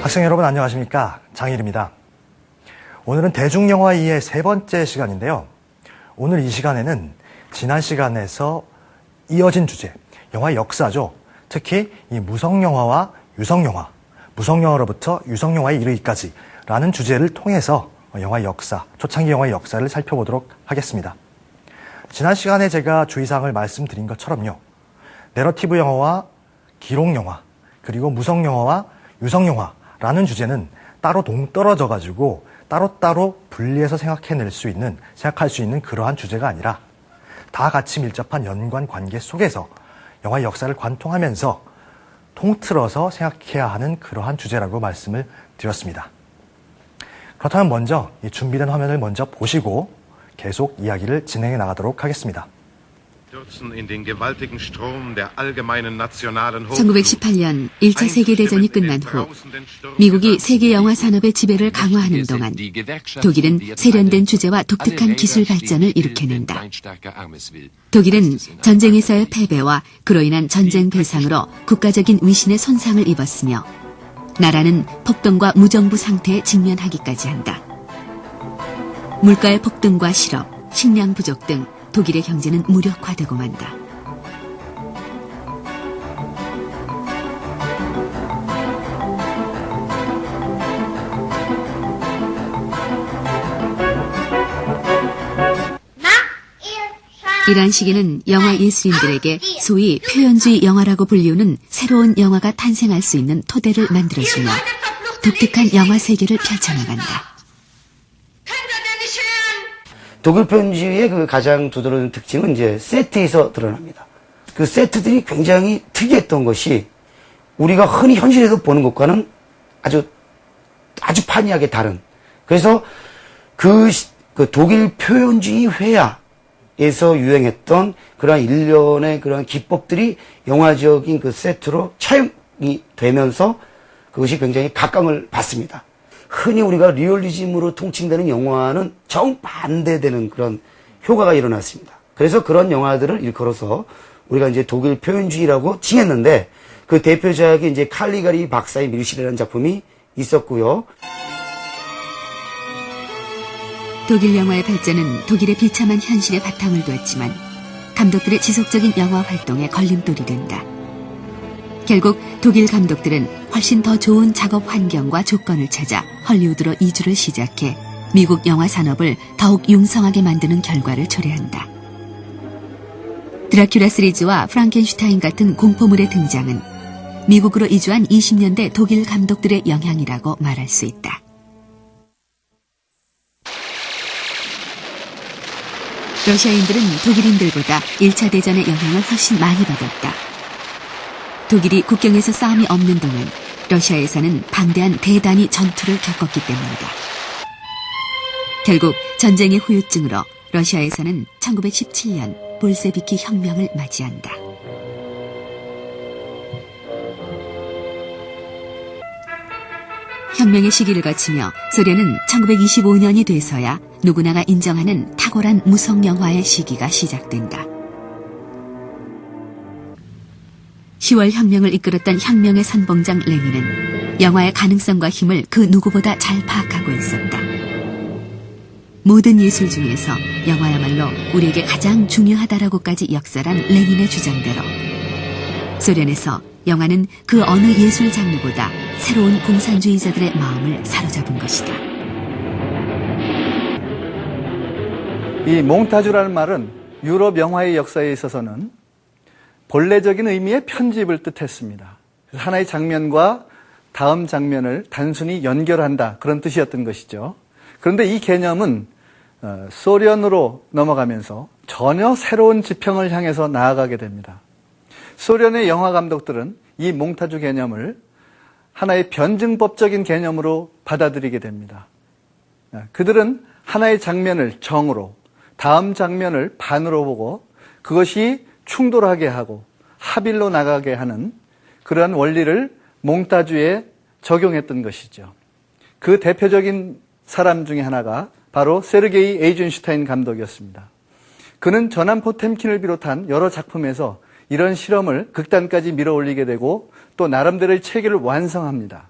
학생 여러분 안녕하십니까? 장일입니다. 오늘은 대중영화 2의 세 번째 시간인데요. 오늘 이 시간에는 지난 시간에서 이어진 주제, 영화 역사죠. 특히 이 무성영화와 유성영화, 무성영화로부터 유성영화에 이르기까지 라는 주제를 통해서 영화 역사, 초창기 영화의 역사를 살펴보도록 하겠습니다. 지난 시간에 제가 주의사항을 말씀드린 것처럼요. 내러티브 영화와 기록영화, 그리고 무성영화와 유성영화라는 주제는 따로 동떨어져 가지고 따로따로 분리해서 생각할 수 있는 그러한 주제가 아니라 다 같이 밀접한 연관 관계 속에서 영화의 역사를 관통하면서 통틀어서 생각해야 하는 그러한 주제라고 말씀을 드렸습니다. 그렇다면 먼저 이 준비된 화면을 먼저 보시고 계속 이야기를 진행해 나가도록 하겠습니다. 1918년 1차 세계대전이 끝난 후 미국이 세계 영화 산업의 지배를 강화하는 동안 독일은 세련된 주제와 독특한 기술 발전을 일으켜낸다. 독일은 전쟁에서의 패배와 그로 인한 전쟁 배상으로 국가적인 위신의 손상을 입었으며 나라는 폭동과 무정부 상태에 직면하기까지 한다. 물가의 폭등과 실업, 식량 부족 등 독일의 경제는 무력화되고 만다. 이러한 시기는 영화 예술인들에게 소위 표현주의 영화라고 불리우는 새로운 영화가 탄생할 수 있는 토대를 만들어주며 독특한 영화 세계를 펼쳐나간다. 독일 표현주의의 그 가장 두드러진 특징은 이제 세트에서 드러납니다. 그 세트들이 굉장히 특이했던 것이 우리가 흔히 현실에서 보는 것과는 아주 판이하게 다른. 그래서 그 독일 표현주의 회화에서 유행했던 그러한 일련의 그러한 기법들이 영화적인 그 세트로 차용이 되면서 그것이 굉장히 각광을 받습니다. 흔히 우리가 리얼리즘으로 통칭되는 영화는 정반대되는 그런 효과가 일어났습니다. 그래서 그런 영화들을 일컬어서 우리가 이제 독일 표현주의라고 칭했는데 그 대표작이 이제 칼리가리 박사의 밀실이라는 작품이 있었고요. 독일 영화의 발전은 독일의 비참한 현실에 바탕을 두었지만 감독들의 지속적인 영화 활동에 걸림돌이 된다. 결국 독일 감독들은 훨씬 더 좋은 작업 환경과 조건을 찾아 헐리우드로 이주를 시작해 미국 영화 산업을 더욱 융성하게 만드는 결과를 초래한다. 드라큘라 시리즈와 프랑켄슈타인 같은 공포물의 등장은 미국으로 이주한 20년대 독일 감독들의 영향이라고 말할 수 있다. 러시아인들은 독일인들보다 1차 대전의 영향을 훨씬 많이 받았다. 독일이 국경에서 싸움이 없는 동안 러시아에서는 방대한 대단위 전투를 겪었기 때문이다. 결국 전쟁의 후유증으로 러시아에서는 1917년 볼세비키 혁명을 맞이한다. 혁명의 시기를 거치며 소련은 1925년이 돼서야 누구나가 인정하는 탁월한 무성영화의 시기가 시작된다. 10월 혁명을 이끌었던 혁명의 선봉장 레닌은 영화의 가능성과 힘을 그 누구보다 잘 파악하고 있었다. 모든 예술 중에서 영화야말로 우리에게 가장 중요하다라고까지 역설한 레닌의 주장대로 소련에서 영화는 그 어느 예술 장르보다 새로운 공산주의자들의 마음을 사로잡은 것이다. 이 몽타주라는 말은 유럽 영화의 역사에 있어서는 본래적인 의미의 편집을 뜻했습니다. 하나의 장면과 다음 장면을 단순히 연결한다, 그런 뜻이었던 것이죠. 그런데 이 개념은 소련으로 넘어가면서 전혀 새로운 지평을 향해서 나아가게 됩니다. 소련의 영화 감독들은 이 몽타주 개념을 하나의 변증법적인 개념으로 받아들이게 됩니다. 그들은 하나의 장면을 정으로, 다음 장면을 반으로 보고 그것이 충돌하게 하고 합일로 나가게 하는 그러한 원리를 몽타주에 적용했던 것이죠. 그 대표적인 사람 중에 하나가 바로 세르게이 에이젠슈타인 감독이었습니다. 그는 전함 포템킨을 비롯한 여러 작품에서 이런 실험을 극단까지 밀어올리게 되고 또 나름대로의 체계를 완성합니다.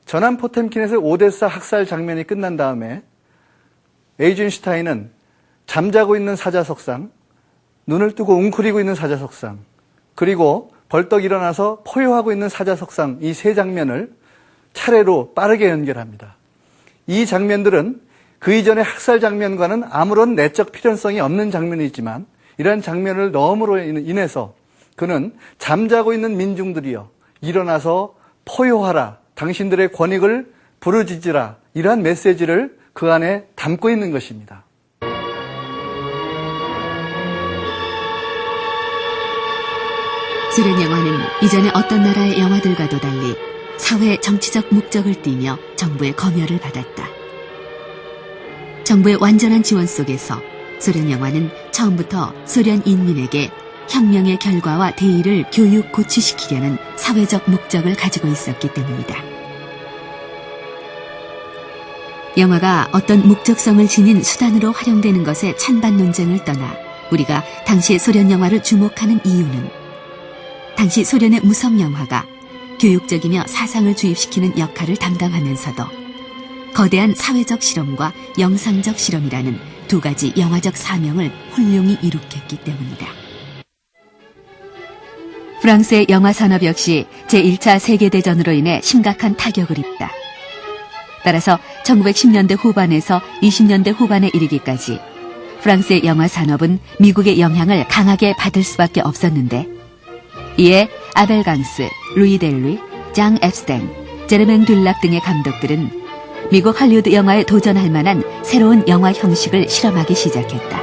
전함 포템킨에서 오데사 학살 장면이 끝난 다음에 에이젠슈타인은 잠자고 있는 사자석상, 눈을 뜨고 웅크리고 있는 사자석상, 그리고 벌떡 일어나서 포효하고 있는 사자석상, 이 세 장면을 차례로 빠르게 연결합니다. 이 장면들은 그 이전의 학살 장면과는 아무런 내적 필연성이 없는 장면이지만 이러한 장면을 넣음으로 인해서 그는 잠자고 있는 민중들이여 일어나서 포효하라, 당신들의 권익을 부르짖으라, 이러한 메시지를 그 안에 담고 있는 것입니다. 소련 영화는 이전의 어떤 나라의 영화들과도 달리 사회 정치적 목적을 띠며 정부의 검열을 받았다. 정부의 완전한 지원 속에서 소련 영화는 처음부터 소련 인민에게 혁명의 결과와 대의를 교육 고취시키려는 사회적 목적을 가지고 있었기 때문이다. 영화가 어떤 목적성을 지닌 수단으로 활용되는 것에 찬반 논쟁을 떠나 우리가 당시 소련 영화를 주목하는 이유는 당시 소련의 무성 영화가 교육적이며 사상을 주입시키는 역할을 담당하면서도 거대한 사회적 실험과 영상적 실험이라는 두 가지 영화적 사명을 훌륭히 이룩했기 때문이다. 프랑스의 영화 산업 역시 제1차 세계대전으로 인해 심각한 타격을 입다. 따라서 1910년대 후반에서 20년대 후반에 이르기까지 프랑스의 영화 산업은 미국의 영향을 강하게 받을 수밖에 없었는데 이에 아벨 강스, 루이 델리, 장 앱스탱, 제르맹 듈락 등의 감독들은 미국 할리우드 영화에 도전할 만한 새로운 영화 형식을 실험하기 시작했다.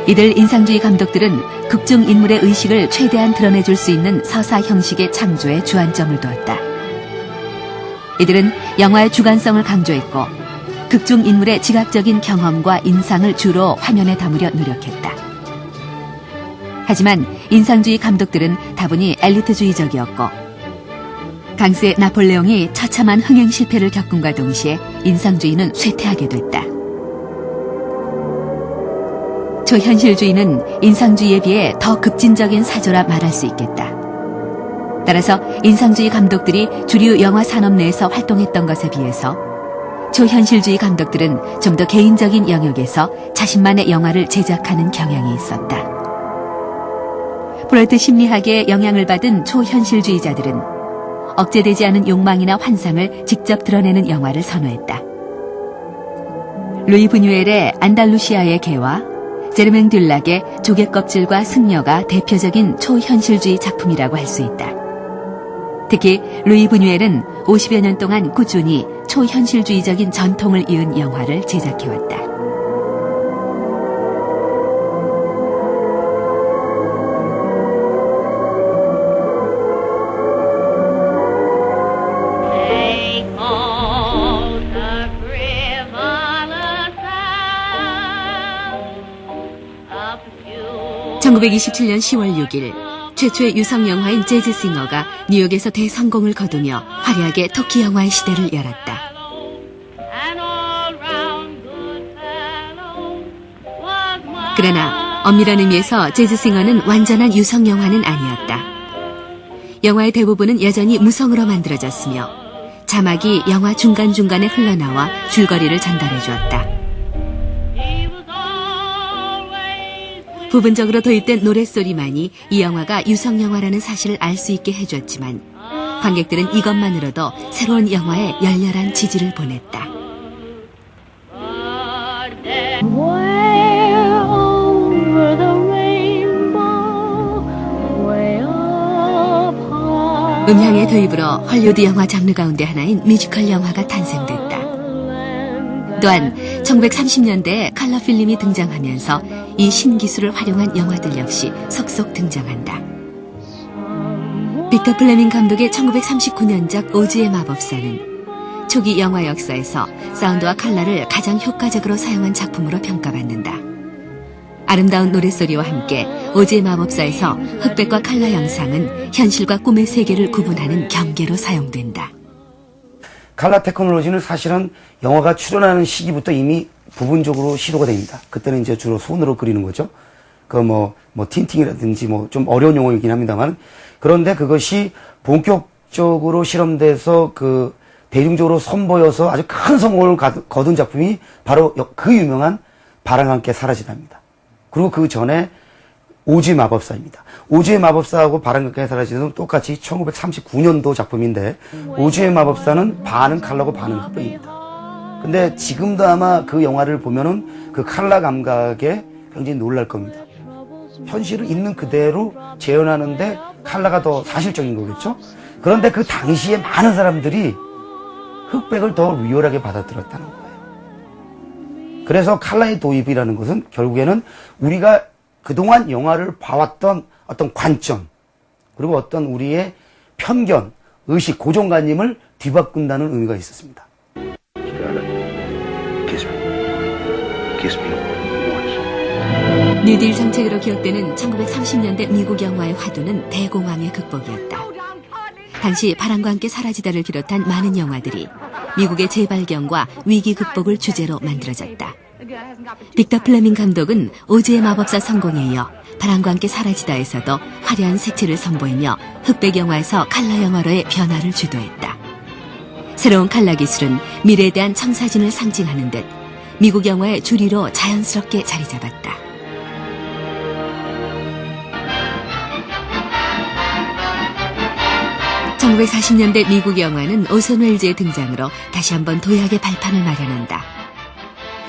이들 인상주의 감독들은 극중 인물의 의식을 최대한 드러내줄 수 있는 서사 형식의 창조에 주안점을 두었다. 이들은 영화의 주관성을 강조했고 극중 인물의 지각적인 경험과 인상을 주로 화면에 담으려 노력했다. 하지만 인상주의 감독들은 다분히 엘리트주의적이었고 강스의 나폴레옹이 처참한 흥행 실패를 겪음과 동시에 인상주의는 쇠퇴하게 됐다. 초현실주의는 인상주의에 비해 더 급진적인 사조라 말할 수 있겠다. 따라서 인상주의 감독들이 주류 영화 산업 내에서 활동했던 것에 비해서 초현실주의 감독들은 좀 더 개인적인 영역에서 자신만의 영화를 제작하는 경향이 있었다. 프로이트 심리학의 영향을 받은 초현실주의자들은 억제되지 않은 욕망이나 환상을 직접 드러내는 영화를 선호했다. 루이 부뉴엘의 안달루시아의 개와 제르맹 듈락의 조개껍질과 승려가 대표적인 초현실주의 작품이라고 할 수 있다. 특히 루이 부뉴엘은 50여 년 동안 꾸준히 초현실주의적인 전통을 이은 영화를 제작해왔다. (1927년 10월 6일) 최초의 유성 영화인 재즈싱어가 뉴욕에서 대성공을 거두며 화려하게 터키 영화의 시대를 열었다. 그러나 엄밀한 의미에서 재즈싱어는 완전한 유성 영화는 아니었다. 영화의 대부분은 여전히 무성으로 만들어졌으며 자막이 영화 중간중간에 흘러나와 줄거리를 전달해 주었다. 부분적으로 도입된 노랫소리만이 이 영화가 유성영화라는 사실을 알 수 있게 해줬지만 관객들은 이것만으로도 새로운 영화에 열렬한 지지를 보냈다. 음향의 도입으로 헐리우드 영화 장르 가운데 하나인 뮤지컬 영화가 탄생됐다. 또한 1930년대에 컬러 필름이 등장하면서 이 신기술을 활용한 영화들 역시 속속 등장한다. 빅터 플레밍 감독의 1939년작 오즈의 마법사는 초기 영화 역사에서 사운드와 컬러를 가장 효과적으로 사용한 작품으로 평가받는다. 아름다운 노랫소리와 함께 오즈의 마법사에서 흑백과 컬러 영상은 현실과 꿈의 세계를 구분하는 경계로 사용된다. 칼라 테크놀로지는 사실은 영화가 출연하는 시기부터 이미 부분적으로 시도가 됩니다. 그때는 이제 주로 손으로 그리는 거죠. 틴팅이라든지 좀 어려운 용어이긴 합니다만, 그런데 그것이 본격 과학적으로 실험돼서 그 대중적으로 선보여서 아주 큰 성공을 거둔 작품이 바로 그 유명한 바람과 함께 사라지다입니다. 그리고 그 전에 오즈의 마법사입니다. 오즈의 마법사하고 바람과 함께 사라지는 똑같이 1939년도 작품인데 오즈의 마법사는 반은 컬러고 반은 흑백입니다. 근데 지금도 아마 그 영화를 보면은 그 컬러 감각에 굉장히 놀랄 겁니다. 현실을 있는 그대로 재현하는데 컬러가 더 사실적인 거겠죠? 그런데 그 당시에 많은 사람들이 흑백을 더 리얼하게 받아들였다는 거예요. 그래서 컬러의 도입이라는 것은 결국에는 우리가 그동안 영화를 봐왔던 어떤 관점, 그리고 어떤 우리의 편견, 의식, 고정관념을 뒤바꾼다는 의미가 있었습니다. 뉴딜 정책으로 기억되는 1930년대 미국 영화의 화두는 대공황의 극복이었다. 당시 바람과 함께 사라지다를 비롯한 많은 영화들이 미국의 재발견과 위기 극복을 주제로 만들어졌다. 빅터 플레밍 감독은 오즈의 마법사 성공에 이어 바람과 함께 사라지다에서도 화려한 색채를 선보이며 흑백 영화에서 컬러 영화로의 변화를 주도했다. 새로운 컬러 기술은 미래에 대한 청사진을 상징하는 듯 미국 영화의 주리로 자연스럽게 자리 잡았다. (1940년대) 미국 영화는 오선 웰즈의 등장으로 다시 한번 도약의 발판을 마련한다.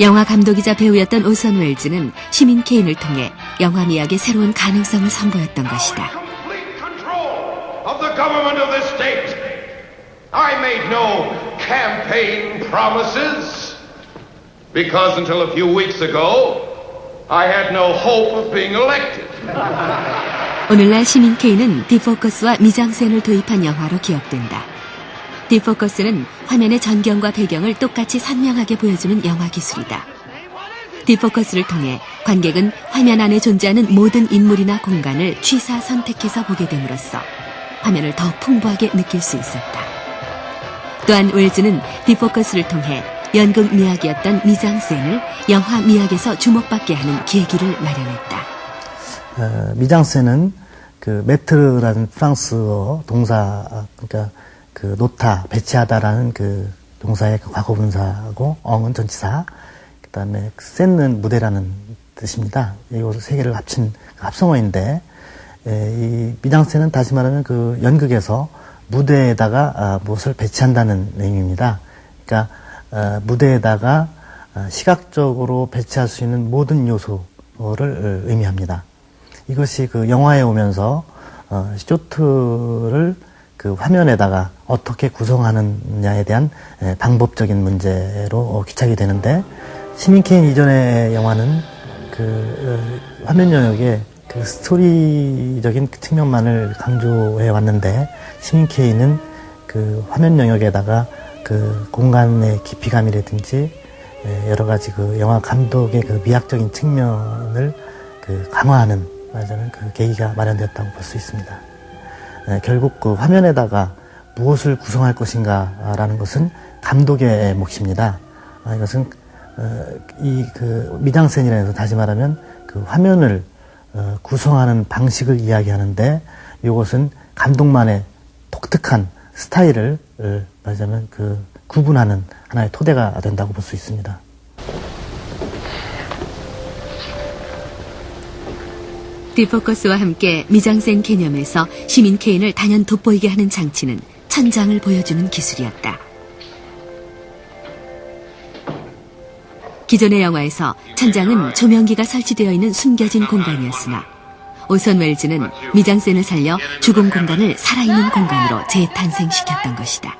영화 감독이자 배우였던 오선 웰즈는 시민 케인을 통해 영화 미학의 새로운 가능성을 선보였던 것이다. I made no campaign promises because until a few weeks ago I had no hope of being elected. 오늘날 시민 케인은 디포커스와 미장센을 도입한 영화로 기억된다. 디포커스는 화면의 전경과 배경을 똑같이 선명하게 보여주는 영화 기술이다. 디포커스를 통해 관객은 화면 안에 존재하는 모든 인물이나 공간을 취사 선택해서 보게 됨으로써 화면을 더 풍부하게 느낄 수 있었다. 또한 웰즈는 디포커스를 통해 연극 미학이었던 미장센을 영화 미학에서 주목받게 하는 계기를 마련했다. 미장센은 그 메트르라는 프랑스어 동사, 그러니까 그 놓다, 배치하다라는 그 동사의 그 과거 분사하고 엉은 전치사, 그다음에 센는 무대라는 뜻입니다. 이 세 개를 합친 합성어인데, 이 미장센은 다시 말하면 그 연극에서 무대에다가 무엇을 배치한다는 의미입니다. 그러니까 무대에다가 시각적으로 배치할 수 있는 모든 요소를 의미합니다. 이것이 그 영화에 오면서 쇼트를 그 화면에다가 어떻게 구성하느냐에 대한 방법적인 문제로 귀착이 되는데, 시민 케인 이전의 영화는 그 화면 영역에 그 스토리적인 측면만을 강조해 왔는데, 시민 케인은 그 화면 영역에다가 그 공간의 깊이감이라든지 여러 가지 그 영화 감독의 그 미학적인 측면을 그 강화하는 그 계기가 마련되었다고 볼 수 있습니다. 결국 그 화면에다가 무엇을 구성할 것인가라는 것은 감독의 몫입니다. 이것은 이 그 미장센이라는 해서 다시 말하면 그 화면을 구성하는 방식을 이야기하는데, 이것은 감독만의 독특한 스타일을 말하자면 그 구분하는 하나의 토대가 된다고 볼 수 있습니다. 디포커스와 함께 미장센 개념에서 시민 케인을 단연 돋보이게 하는 장치는 천장을 보여주는 기술이었다. 기존의 영화에서 천장은 조명기가 설치되어 있는 숨겨진 공간이었으나 오선 웰즈는 미장센을 살려 죽은 공간을 살아있는 공간으로 재탄생시켰던 것이다.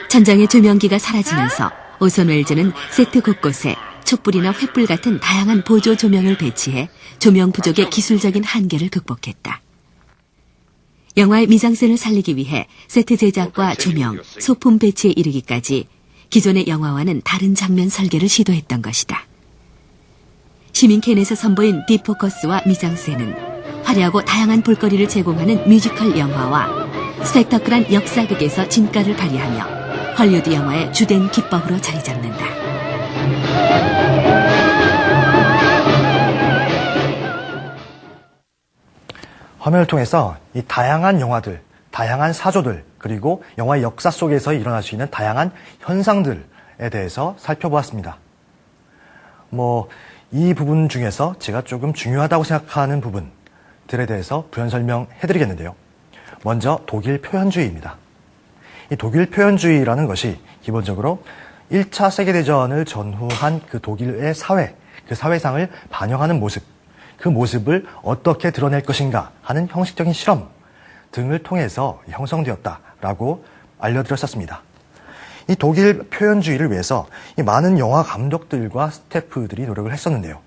천장의 조명기가 사라지면서 오선 웰즈는 세트 곳곳에 촛불이나 횃불 같은 다양한 보조 조명을 배치해 조명 부족의 기술적인 한계를 극복했다. 영화의 미장센을 살리기 위해 세트 제작과 조명, 소품 배치에 이르기까지 기존의 영화와는 다른 장면 설계를 시도했던 것이다. 시민 케인에서 선보인 디포커스와 미장센은 화려하고 다양한 볼거리를 제공하는 뮤지컬 영화와 스펙터클한 역사극에서 진가를 발휘하며 헐리우드 영화의 주된 기법으로 자리 잡는다. 화면을 통해서 이 다양한 영화들, 다양한 사조들, 그리고 영화의 역사 속에서 일어날 수 있는 다양한 현상들에 대해서 살펴보았습니다. 이 부분 중에서 제가 조금 중요하다고 생각하는 부분들에 대해서 부연 설명해드리겠는데요. 먼저 독일 표현주의입니다. 이 독일 표현주의라는 것이 기본적으로 1차 세계대전을 전후한 그 독일의 사회, 그 사회상을 반영하는 모습, 그 모습을 어떻게 드러낼 것인가 하는 형식적인 실험 등을 통해서 형성되었다라고 알려드렸었습니다. 이 독일 표현주의를 위해서 이 많은 영화 감독들과 스태프들이 노력을 했었는데요.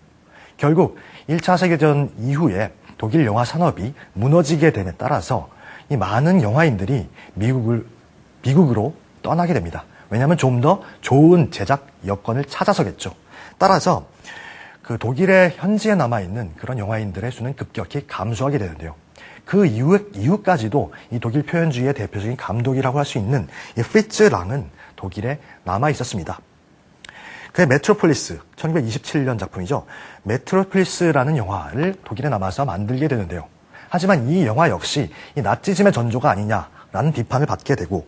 결국 1차 세계대전 이후에 독일 영화 산업이 무너지게 됨에 따라서 이 많은 영화인들이 미국으로 떠나게 됩니다. 왜냐하면 좀 더 좋은 제작 여건을 찾아서겠죠. 따라서 그 독일의 현지에 남아있는 그런 영화인들의 수는 급격히 감소하게 되는데요. 그 이후까지도 이 독일 표현주의의 대표적인 감독이라고 할 수 있는 이 프리츠 랑은 독일에 남아 있었습니다. 그의 메트로폴리스, 1927년 작품이죠. 메트로폴리스라는 영화를 독일에 남아서 만들게 되는데요. 하지만 이 영화 역시 이 나치즘의 전조가 아니냐라는 비판을 받게 되고,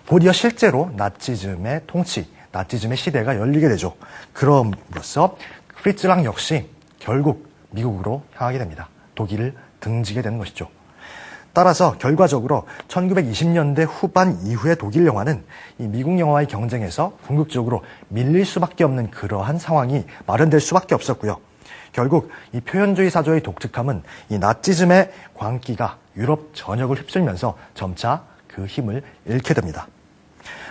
곧이어 실제로 나치즘의 통치, 나치즘의 시대가 열리게 되죠. 그럼으로써 프리츠 랑 역시 결국 미국으로 향하게 됩니다. 독일을 등지게 되는 것이죠. 따라서 결과적으로 1920년대 후반 이후의 독일 영화는 이 미국 영화와의 경쟁에서 궁극적으로 밀릴 수밖에 없는 그러한 상황이 마련될 수밖에 없었고요. 결국 이 표현주의 사조의 독특함은 이 나치즘의 광기가 유럽 전역을 휩쓸면서 점차 그 힘을 잃게 됩니다.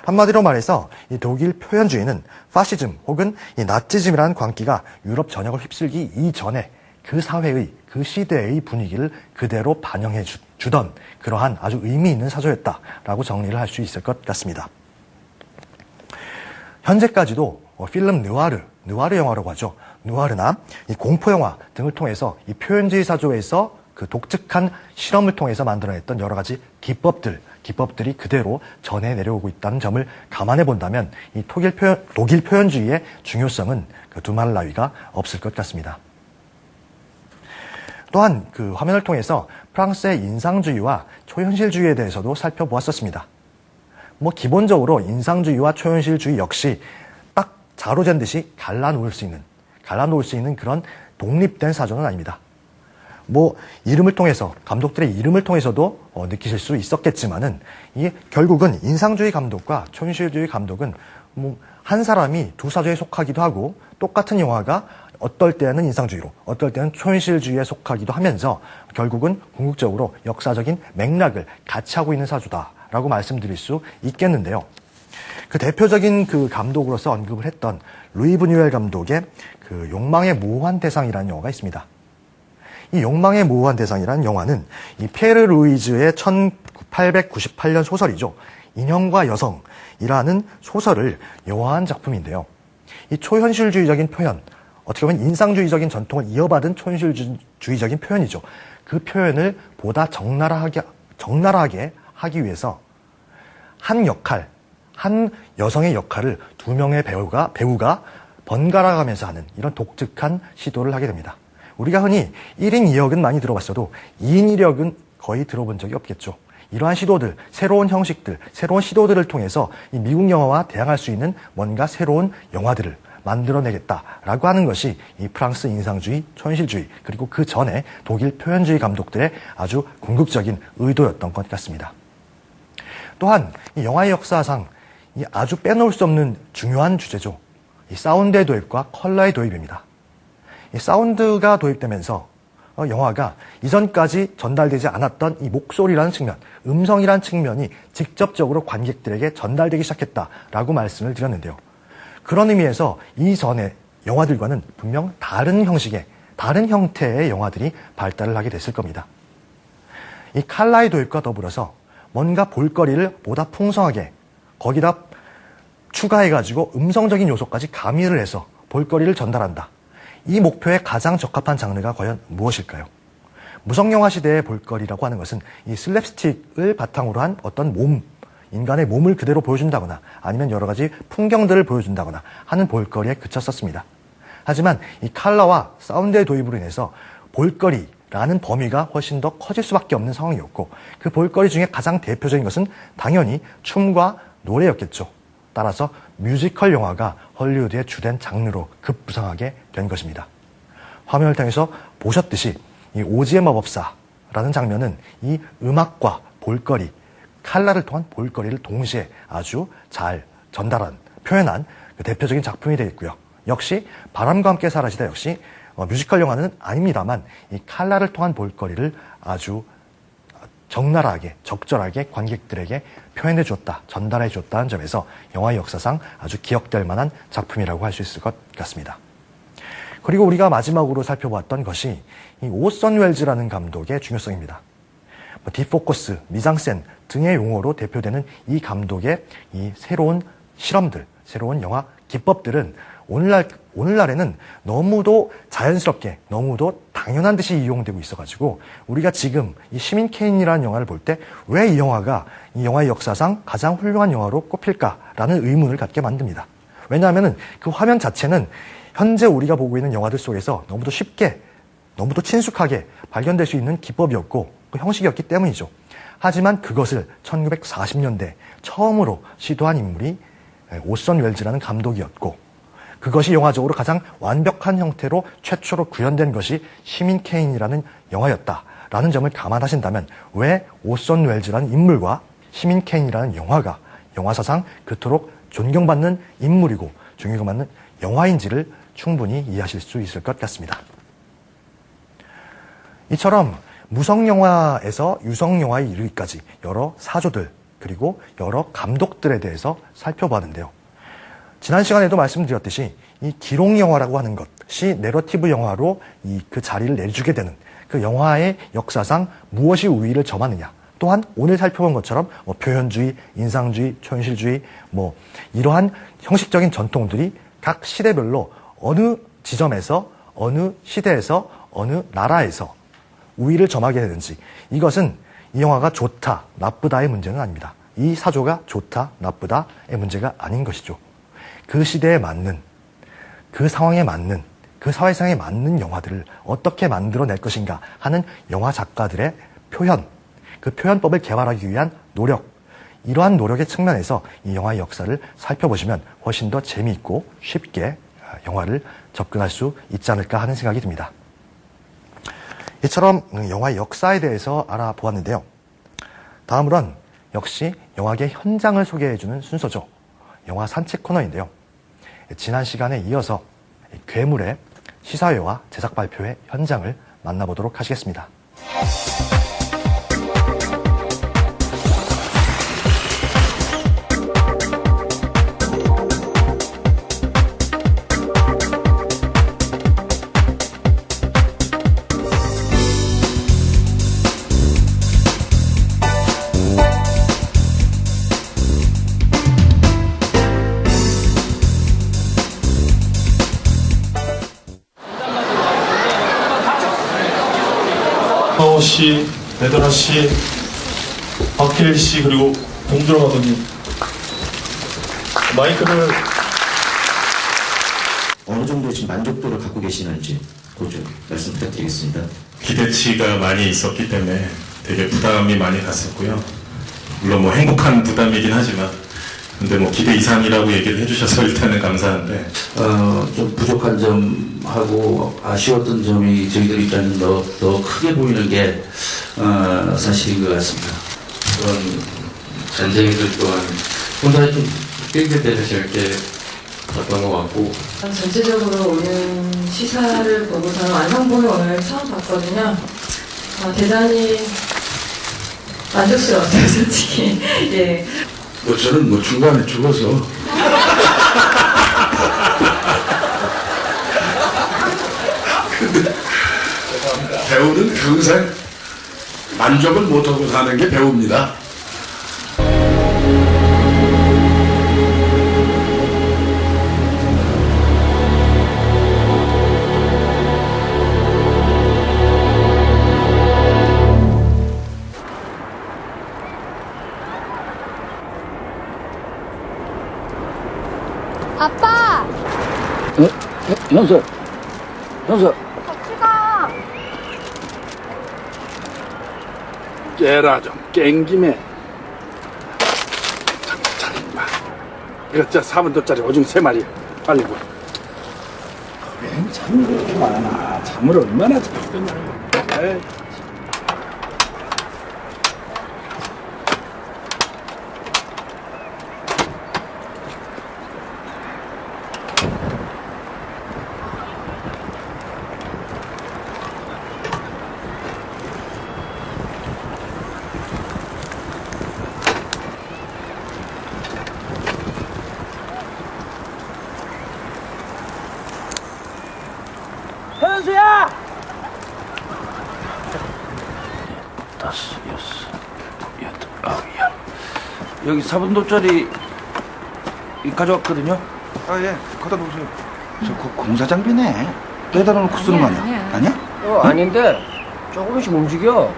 한마디로 말해서 이 독일 표현주의는 파시즘 혹은 이 나치즘이라는 광기가 유럽 전역을 휩쓸기 이전에 그 사회의, 그 시대의 분위기를 그대로 반영해 주던 그러한 아주 의미 있는 사조였다라고 정리를 할 수 있을 것 같습니다. 현재까지도 필름 느와르 영화라고 하죠. 느와르나 이 공포 영화 등을 통해서 이 표현주의 사조에서 그 독특한 실험을 통해서 만들어냈던 여러 가지 기법들이 그대로 전해 내려오고 있다는 점을 감안해 본다면 이 독일 표현주의의 중요성은 그 두말 나위가 없을 것 같습니다. 또한 그 화면을 통해서 프랑스의 인상주의와 초현실주의에 대해서도 살펴보았었습니다. 기본적으로 인상주의와 초현실주의 역시 딱 자로잰 듯이 갈라놓을 수 있는 그런 독립된 사조는 아닙니다. 이름을 통해서, 감독들의 이름을 통해서도 느끼실 수 있었겠지만은, 이게 결국은 인상주의 감독과 초현실주의 감독은 한 사람이 두 사조에 속하기도 하고, 똑같은 영화가 어떨 때는 인상주의로, 어떨 때는 초현실주의에 속하기도 하면서, 결국은 궁극적으로 역사적인 맥락을 같이 하고 있는 사조다라고 말씀드릴 수 있겠는데요. 그 대표적인 그 감독으로서 언급을 했던 루이 부뉴엘 감독의 그 욕망의 모호한 대상이라는 영화가 있습니다. 이 욕망의 모호한 대상이라는 영화는 이 피에르 루이즈의 1898년 소설이죠. 인형과 여성이라는 소설을 영화한 작품인데요. 이 초현실주의적인 표현, 어떻게 보면 인상주의적인 전통을 이어받은 초현실주의적인 표현이죠. 그 표현을 보다 적나라하게 하기 위해서 한 여성의 역할을 두 명의 배우가 번갈아 가면서 하는 이런 독특한 시도를 하게 됩니다. 우리가 흔히 1인 2역은 많이 들어봤어도 2인 1역은 거의 들어본 적이 없겠죠. 이러한 시도들, 새로운 형식들, 새로운 시도들을 통해서 이 미국 영화와 대항할 수 있는 뭔가 새로운 영화들을 만들어내겠다라고 하는 것이 이 프랑스 인상주의, 초현실주의, 그리고 그 전에 독일 표현주의 감독들의 아주 궁극적인 의도였던 것 같습니다. 또한 이 영화의 역사상 이 아주 빼놓을 수 없는 중요한 주제죠. 이 사운드의 도입과 컬러의 도입입니다. 이 사운드가 도입되면서 영화가 이전까지 전달되지 않았던 이 목소리라는 측면, 음성이라는 측면이 직접적으로 관객들에게 전달되기 시작했다라고 말씀을 드렸는데요. 그런 의미에서 이전의 영화들과는 분명 다른 형태의 영화들이 발달을 하게 됐을 겁니다. 이 컬러의 도입과 더불어서 뭔가 볼거리를 보다 풍성하게 거기다 추가해가지고 음성적인 요소까지 가미를 해서 볼거리를 전달한다. 이 목표에 가장 적합한 장르가 과연 무엇일까요? 무성영화 시대의 볼거리라고 하는 것은 이 슬랩스틱을 바탕으로 한 어떤 인간의 몸을 그대로 보여준다거나 아니면 여러 가지 풍경들을 보여준다거나 하는 볼거리에 그쳤었습니다. 하지만 이 컬러와 사운드의 도입으로 인해서 볼거리, 라는 범위가 훨씬 더 커질 수밖에 없는 상황이었고 그 볼거리 중에 가장 대표적인 것은 당연히 춤과 노래였겠죠. 따라서 뮤지컬 영화가 헐리우드의 주된 장르로 급부상하게 된 것입니다. 화면을 통해서 보셨듯이 이 오즈의 마법사라는 장면은 이 음악과 볼거리, 칼라를 통한 볼거리를 동시에 아주 잘 전달한, 표현한 그 대표적인 작품이 되겠고요. 역시 바람과 함께 사라지다 역시 뮤지컬 영화는 아닙니다만 이 칼라를 통한 볼거리를 아주 적나라하게, 적절하게 관객들에게 표현해 줬다, 전달해 줬다는 점에서 영화의 역사상 아주 기억될 만한 작품이라고 할 수 있을 것 같습니다. 그리고 우리가 마지막으로 살펴보았던 것이 이 오선 웰즈라는 감독의 중요성입니다. 디포커스, 미장센 등의 용어로 대표되는 이 감독의 이 새로운 실험들, 새로운 영화 기법들은 오늘날에는 너무도 자연스럽게, 너무도 당연한 듯이 이용되고 있어가지고 우리가 지금 이 시민 케인이라는 영화를 볼 때 왜 이 영화가 이 영화의 역사상 가장 훌륭한 영화로 꼽힐까라는 의문을 갖게 만듭니다. 왜냐하면 그 화면 자체는 현재 우리가 보고 있는 영화들 속에서 너무도 쉽게, 너무도 친숙하게 발견될 수 있는 기법이었고 그 형식이었기 때문이죠. 하지만 그것을 1940년대 처음으로 시도한 인물이 오선 웰즈라는 감독이었고 그것이 영화적으로 가장 완벽한 형태로 최초로 구현된 것이 시민 케인이라는 영화였다라는 점을 감안하신다면 왜 오선 웰즈라는 인물과 시민 케인이라는 영화가 영화사상 그토록 존경받는 인물이고 존경받는 영화인지를 충분히 이해하실 수 있을 것 같습니다. 이처럼 무성영화에서 유성영화에 이르기까지 여러 사조들 그리고 여러 감독들에 대해서 살펴봤는데요. 지난 시간에도 말씀드렸듯이 이 기록영화라고 하는 것이 내러티브 영화로 그 자리를 내주게 되는 그 영화의 역사상 무엇이 우위를 점하느냐. 또한 오늘 살펴본 것처럼 표현주의, 인상주의, 현실주의 이러한 형식적인 전통들이 각 시대별로 어느 지점에서 어느 시대에서 어느 나라에서 우위를 점하게 되는지 이것은 이 영화가 좋다, 나쁘다의 문제는 아닙니다. 이 사조가 좋다, 나쁘다의 문제가 아닌 것이죠. 그 시대에 맞는, 그 상황에 맞는, 그 사회상에 맞는 영화들을 어떻게 만들어낼 것인가 하는 영화 작가들의 표현, 그 표현법을 개발하기 위한 노력, 이러한 노력의 측면에서 이 영화의 역사를 살펴보시면 훨씬 더 재미있고 쉽게 영화를 접근할 수 있지 않을까 하는 생각이 듭니다. 이처럼 영화의 역사에 대해서 알아보았는데요. 다음으론 역시 영화계 현장을 소개해주는 순서죠. 영화 산책 코너인데요. 지난 시간에 이어서 괴물의 시사회와 제작 발표회 현장을 만나보도록 하시겠습니다. 하호 씨, 레더나 씨, 박길 씨, 그리고 봉준호 감독님. 마이크를. 어느 정도의 지금 만족도를 갖고 계시는지 좀 말씀 부탁드리겠습니다. 기대치가 많이 있었기 때문에 되게 부담이 많이 갔었고요. 물론 행복한 부담이긴 하지만, 근데 기대 이상이라고 얘기를 해주셔서 일단은 감사한데. 좀 부족한 점하고 아쉬웠던 점이 저희들 입장에서 더 크게 보이는 게 사실인 것 같습니다. 그런 잔쟁이들 또한 혼자 좀 땡겨대서 이렇게 봤던 것 같고. 전체적으로 오늘 시사를 보고서 완성본을 오늘 처음 봤거든요. 대단히 만족스러웠어요, 솔직히. 예. 저는 중간에 죽어서. 배우는 평생 만족을 못하고 사는 게 배우입니다. 아빠! 현수. 같이 가! 깨라 좀 깽김에. 잘 임마. 이거 진짜 4분도짜리 오징어 3마리. 빨리 뭐. 웬 잠이 그렇게 많아. 잠을 얼마나 자겠냐고. 에이. 현수야! 5, 6, 8, 9, 10. 여기 4분도짜리 가져왔거든요. 아, 예. 갖다 놓으세요. 저 공사 장비네. 빼다 놓고 쓰는 거 아니야? 아니야? 아닌데 조금씩 움직여.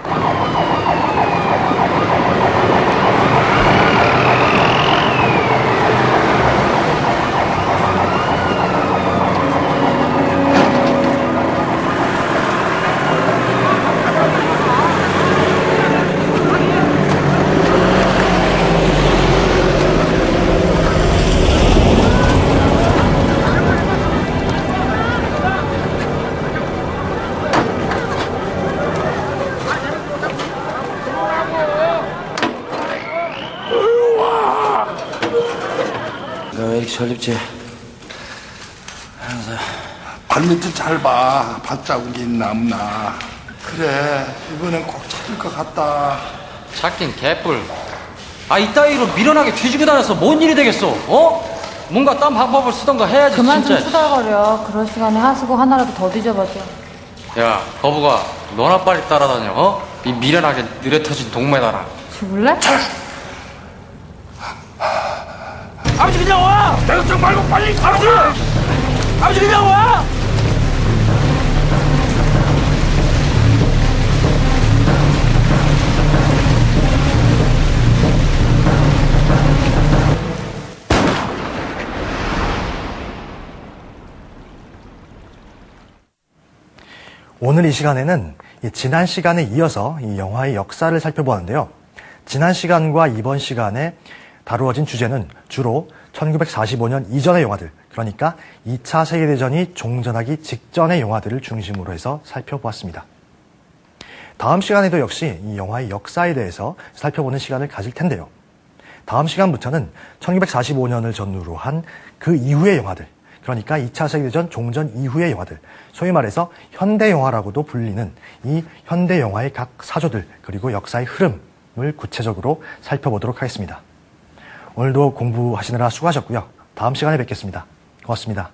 왜 이렇게 설립지? 발밑을 잘 봐. 발자국이 있나 없나. 그래. 이번엔 꼭 찾을 것 같다. 찾긴 개뿔. 아, 이따위로 미련하게 뒤지고 다녀서 뭔 일이 되겠어? 어? 뭔가 딴 방법을 쓰던가 해야지. 그만 진짜. 좀 투덜거려. 그럴 시간에 하수구 하나라도 더 뒤져봐줘. 야, 거북아, 너나 빨리 따라다녀. 어? 이 미련하게 느려 터진 동매나라. 죽을래? 아버지 그냥 와! 대걱정 말고 빨리 아버지! 아버지 그냥 와! 오늘 이 시간에는 지난 시간에 이어서 이 영화의 역사를 살펴보았는데요. 지난 시간과 이번 시간에 다루어진 주제는 주로 1945년 이전의 영화들, 그러니까 2차 세계대전이 종전하기 직전의 영화들을 중심으로 해서 살펴보았습니다. 다음 시간에도 역시 이 영화의 역사에 대해서 살펴보는 시간을 가질 텐데요. 다음 시간부터는 1945년을 전후로 한 그 이후의 영화들, 그러니까 2차 세계대전 종전 이후의 영화들, 소위 말해서 현대 영화라고도 불리는 이 현대 영화의 각 사조들, 그리고 역사의 흐름을 구체적으로 살펴보도록 하겠습니다. 오늘도 공부하시느라 수고하셨고요. 다음 시간에 뵙겠습니다. 고맙습니다.